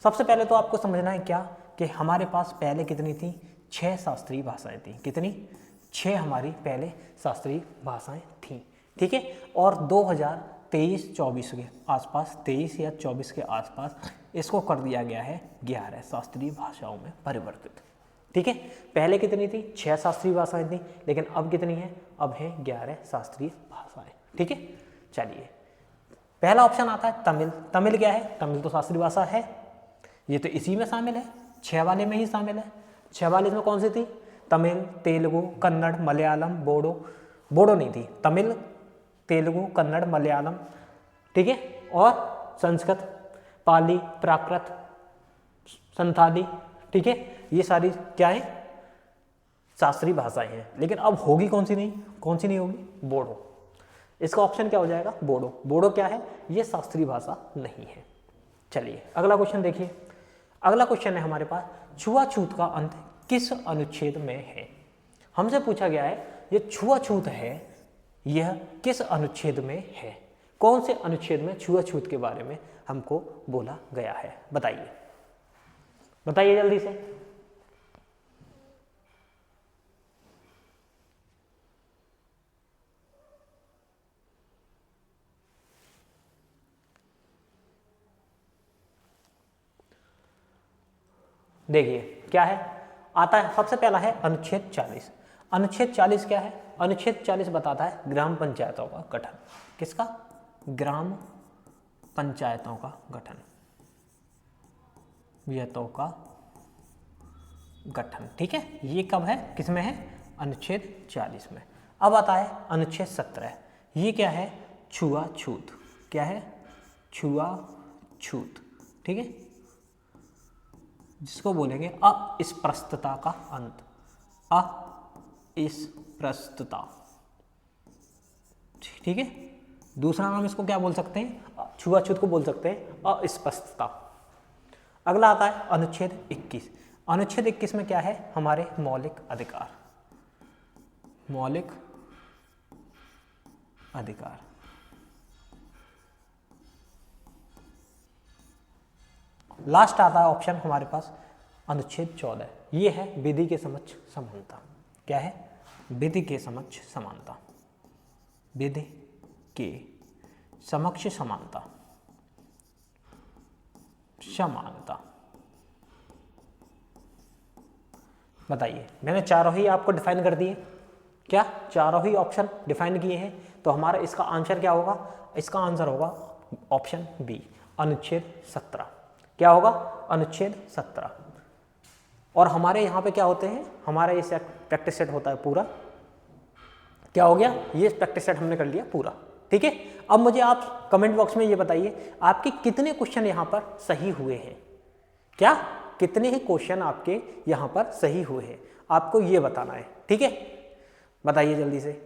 A: सबसे पहले तो आपको समझना है क्या कि हमारे पास पहले कितनी थी? 6 शास्त्रीय भाषाएं थी। कितनी? 6 हमारी पहले शास्त्रीय भाषाएं थी। ठीक है, और 2023-24 के आसपास, 23 या 24 के आसपास इसको कर दिया गया है 11 शास्त्रीय भाषाओं में परिवर्तित। ठीक है, पहले कितनी थी? 6 शास्त्रीय भाषाएं थी, लेकिन अब कितनी है? अब है 11 शास्त्रीय भाषाएं। ठीक है, चलिए पहला ऑप्शन आता है तमिल। तमिल क्या है? तमिल तो शास्त्रीय भाषा है, ये तो इसी में शामिल है, 6 वाले में ही शामिल है। 6 वाले में कौन सी थी? तमिल, तेलुगु, कन्नड़, मलयालम, बोडो। बोडो नहीं थी, तमिल, तेलुगु, कन्नड़, मलयालम। ठीक है, और संस्कृत, पाली, प्राकृत, संथाली। ठीक है, ये सारी क्या है? शास्त्रीय भाषाएं हैं। लेकिन अब होगी कौन सी नहीं? कौन सी नहीं होगी? बोडो। इसका ऑप्शन क्या हो जाएगा? बोडो। बोडो क्या है? ये शास्त्रीय भाषा नहीं है। चलिए अगला क्वेश्चन देखिए। अगला क्वेश्चन है हमारे पास, छुआछूत का अंत किस अनुच्छेद में है? हमसे पूछा गया है ये छुआछूत है, यह किस अनुच्छेद में है? कौन से अनुच्छेद में छुआछूत के बारे में हमको बोला गया है? बताइए, बताइए जल्दी से। देखिए क्या है, आता है सबसे पहला है अनुच्छेद 40। अनुच्छेद 40 क्या है? अनुच्छेद 40 बताता है ग्राम पंचायतों का गठन। किसका? ग्राम पंचायतों का गठन, पंचायतों का गठन। ठीक है, ये कब है? किसमें है? अनुच्छेद 40 में। अब आता है अनुच्छेद 17। ये क्या है? छुआछूत। क्या है? छुआछूत। ठीक है, जिसको बोलेंगे अस्पृश्यता का अंत। अस्पृश्यता। ठीक है, दूसरा नाम इसको क्या बोल सकते हैं? छुआछूत को बोल सकते हैं अस्पृश्यता। अगला आता है अनुच्छेद 21। अनुच्छेद 21 में क्या है? हमारे मौलिक अधिकार। मौलिक अधिकार। लास्ट आता है ऑप्शन हमारे पास अनुच्छेद 14। ये है विधि के समक्ष समानता। क्या है? विधि के समक्ष समानता। विधि के समक्ष समानता, समानता। बताइए, मैंने चारों ही आपको डिफाइन कर दिए। क्या? चारों ही ऑप्शन डिफाइन किए हैं, तो हमारा इसका आंसर क्या होगा? इसका आंसर होगा ऑप्शन बी, अनुच्छेद 17। क्या होगा? अनुच्छेद 17। और हमारे यहाँ पे क्या होते हैं? हमारा ये प्रैक्टिस सेट होता है पूरा। क्या हो गया? ये प्रैक्टिस सेट हमने कर लिया पूरा। ठीक है। अब मुझे आप कमेंट बॉक्स में ये बताइए आपके कितने क्वेश्चन यहाँ पर सही हुए हैं, क्या कितने ही क्वेश्चन आपके यहाँ पर सही हुए हैं, आपको ये बताना है, ठीक है, बताइए जल्दी से।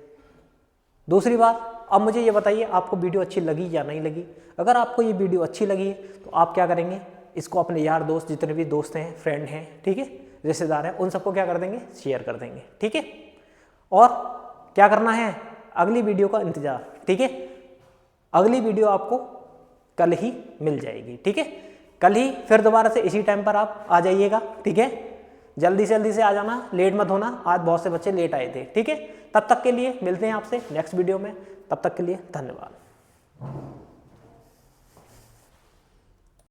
A: दूसरी बात, अब मुझे ये बताइए आपको वीडियो अच्छी लगी या नहीं लगी। अगर आपको ये वीडियो अच्छी लगी है तो आप क्या करेंगे, इसको अपने यार दोस्त, जितने भी दोस्त हैं, फ्रेंड हैं, ठीक है, रिश्तेदार हैं, उन सबको क्या कर देंगे, शेयर कर देंगे, ठीक है। और क्या करना है, अगली वीडियो का इंतजार, ठीक है। अगली वीडियो आपको कल ही मिल जाएगी, ठीक है। कल ही फिर दोबारा से इसी टाइम पर आप आ जाइएगा, ठीक है। जल्दी से आ जाना, लेट मत होना, आज बहुत से बच्चे लेट आए थे, ठीक है। तब तक के लिए मिलते हैं आपसे नेक्स्ट वीडियो में, तब तक के लिए धन्यवाद।